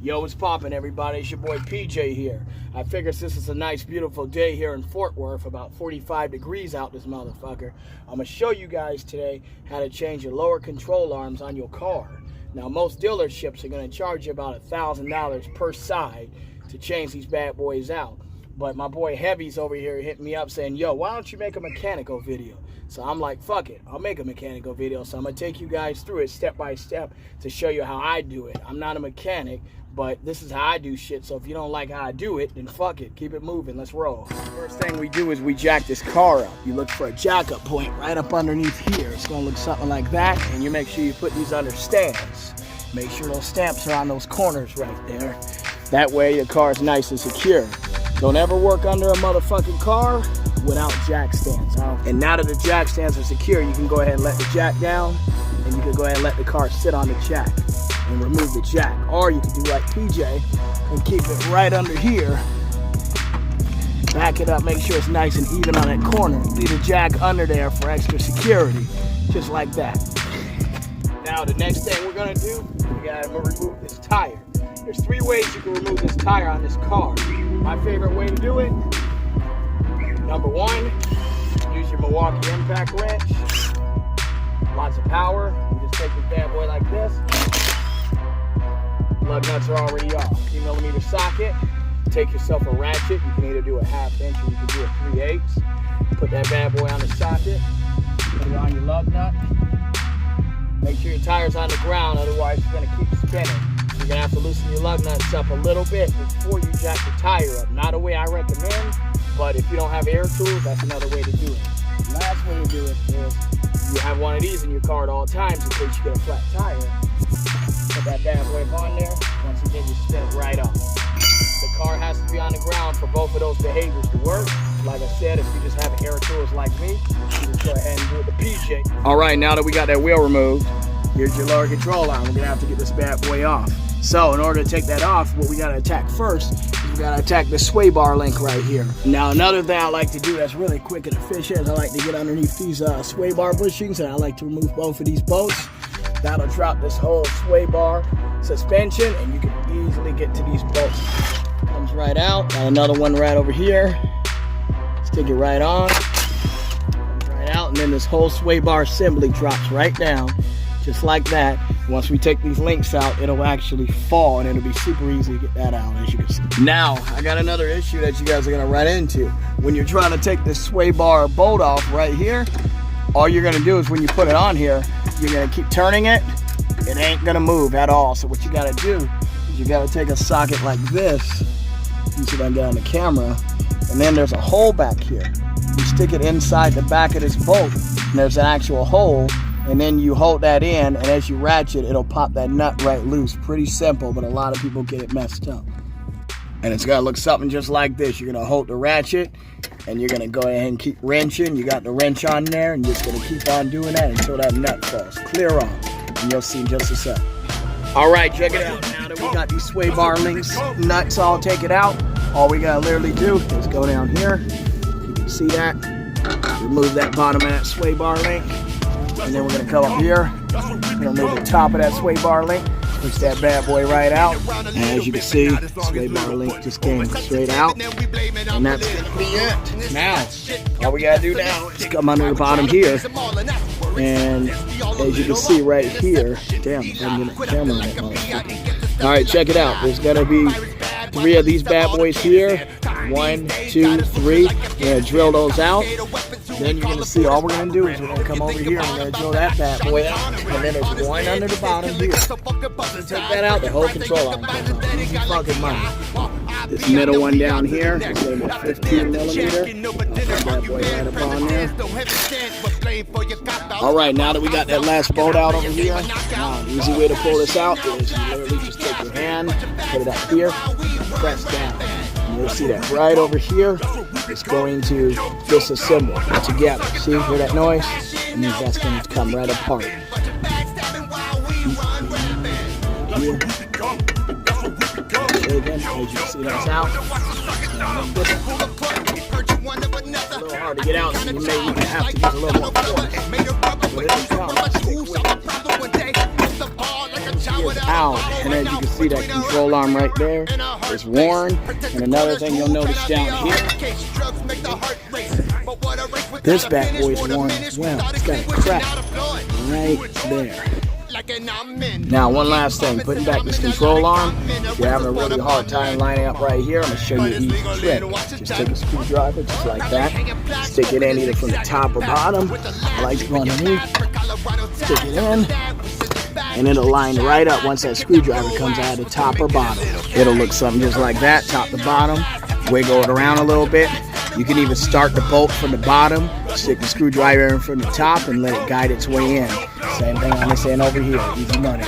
Yo, what's poppin', everybody? It's your boy PJ here. I figure since it's a nice, beautiful day here in Fort Worth, about 45 degrees out this motherfucker, I'm gonna show you guys today how to change your lower control arms on your car. Now, most dealerships are gonna charge you about $1,000 per side to change these bad boys out. But my boy Heavy's over here hitting me up saying, yo, why don't you make a mechanical video? So I'm like, fuck it, I'll make a mechanical video. So I'm gonna take you guys through it step by step to show you how I do it. I'm not a mechanic, but this is how I do shit. So if you don't like how I do it, then fuck it, keep it moving, let's roll. First thing we do is we jack this car up. You look for a jack up point right up underneath here. It's gonna look something like that, and you make sure you put these under stands. Make sure those stamps are on those corners right there. That way the car is nice and secure. Don't ever work under a motherfucking car without jack stands. And now that the jack stands are secure, you can go ahead and let the jack down, and you can go ahead and let the car sit on the jack and remove the jack. Or you can do like PJ and keep it right under here. Back it up, make sure it's nice and even on that corner. Leave the jack under there for extra security, just like that. Now the next thing we're gonna do, we gotta remove this tire. There's 3 ways you can remove this tire on this car. My favorite way to do it, number 1, use your Milwaukee impact wrench. Lots of power. You just take this bad boy like this. Lug nuts are already off. 3mm socket. Take yourself a ratchet. You can either do a 1/2 inch or you can do a 3/8. Put that bad boy on the socket. Put it on your lug nut. Make sure your tire's on the ground, otherwise it's gonna keep spinning. You're gonna have to loosen your lug nuts up a little bit before you jack the tire up. Not a way I recommend, but if you don't have air tools, that's another way to do it. The last way to do it is you have one of these in your car at all times in case you get a flat tire. Put that bad boy on there. Once again, you spin it right off. The car has to be on the ground for both of those behaviors to work. Like I said, if you just have air tools like me, you just go ahead and do it the PJ. All right, now that we got that wheel removed, here's your lower control arm. We're gonna have to get this bad boy off. So in order to take that off, what we gotta attack first is we gotta attack the sway bar link right here. Now another thing I like to do that's really quick and efficient is I like to get underneath these sway bar bushings, and I like to remove both of these bolts. That'll drop this whole sway bar suspension, and you can easily get to these bolts. Comes right out. Got another one right over here. Stick it right on. Comes right out, and then this whole sway bar assembly drops right down, just like that. Once we take these links out, it'll actually fall, and it'll be super easy to get that out, as you can see. Now, I got another issue that you guys are gonna run into. When you're trying to take this sway bar bolt off right here, all you're gonna do is when you put it on here, you're gonna keep turning it. It ain't gonna move at all. So what you gotta do is you gotta take a socket like this. You see if I can get on the camera. And then there's a hole back here. You stick it inside the back of this bolt, and there's an actual hole. And then you hold that in, and as you ratchet, it'll pop that nut right loose. Pretty simple, but a lot of people get it messed up. And it's gonna look something just like this. You're gonna hold the ratchet, and you're gonna go ahead and keep wrenching. You got the wrench on there, and you're just gonna keep on doing that until that nut falls clear off. And you'll see in just a sec. All right, check it out. Now that we got these sway bar links, nuts all taken out, all we gotta literally do is go down here. You can see that. Remove that bottom of that sway bar link. And then we're gonna come up here, we're gonna move the top of that sway bar link, push that bad boy right out, and as you can see, sway bar link just came straight out, and that's gonna be it. Now, all we gotta do now is come under the bottom here, and as you can see right here, damn, I didn't get the camera right now. All right, check it out. There's gonna be 3 of these bad boys here. 1, 2, 3. We're gonna drill those out. Then you're gonna see all we're gonna do is we're gonna come over here and we're gonna drill that bad boy out. And then there's one under the bottom here. Take that out, the whole control arm comes off. Easy fucking money. This middle one down here is gonna be 15mm. I'll put that boy right up on there. Alright, now that we got that last bolt out over here, now an easy way to pull this out is you literally just take your hand, put it up here, press down. And you'll see that right over here. It's going to disassemble together. See, hear that noise? It means that's going to come right apart. Here. Again, as you can see, that's out. It's a little hard to get out, so you may even have to use a little more force. But it is coming. Stick with it. is out. And as you can see, that control arm right there is worn. And another thing you'll notice down here, this bad boy is worn as well. It's got a crack right there. Now, one last thing, putting back this control arm, if you're having a really hard time lining up right here, I'm going to show you an easy trick. Just take a screwdriver, just like that, stick it in either from the top or bottom. I like to go underneath, stick it in, and it'll line right up once that screwdriver comes out of the top or bottom. It'll look something just like that, top to bottom, wiggle it around a little bit. You can even start the bolt from the bottom, stick the screwdriver in from the top, and let it guide its way in. Same thing on this end over here, easy money.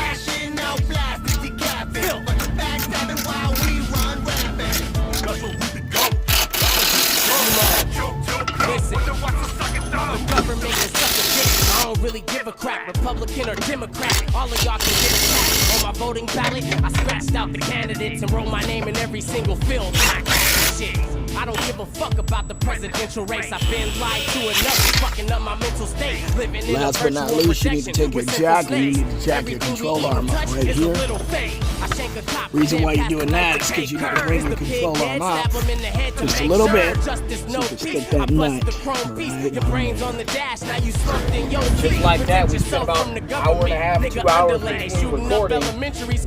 I don't really give a crap, Republican or Democrat. All of y'all can get a crap. On my voting ballot, I scratched out the candidates and wrote my name in every single field. Shit. I don't give a fuck about the presidential race. I've been lied to enough, fucking up my mental state. Last but not least, you need to take your jack and you need to jack your control arm up right here. Reason why you're doing that is because you got to bring the control arm up just a little bit so you can stick that nut right on there. Just like that, we spent about an hour and a half, 2 hours between recording.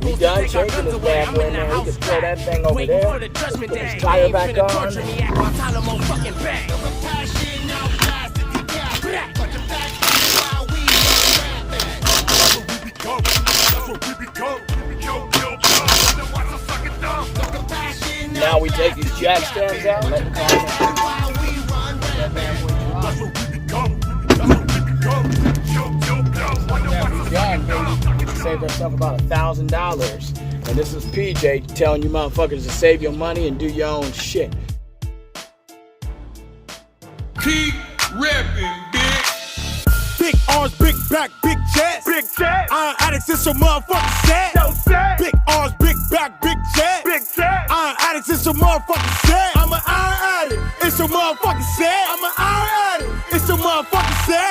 We done changing this bad boy, man. We can throw that thing over there, put this tire back on. Now we take these jack stands out, let the car saved ourselves about $1,000. And this is PJ telling you motherfuckers to save your money and do your own shit. Keep reppin', bitch. Big arms, big back, big chest. Big chest. Iron addicts, it's your motherfucking set. No set. Big arms, big back, big chest. Big chest. Iron addicts, it's your motherfucking set. I'm an iron addict. It's your motherfucking set. I'm an iron addict. It's your motherfucking set.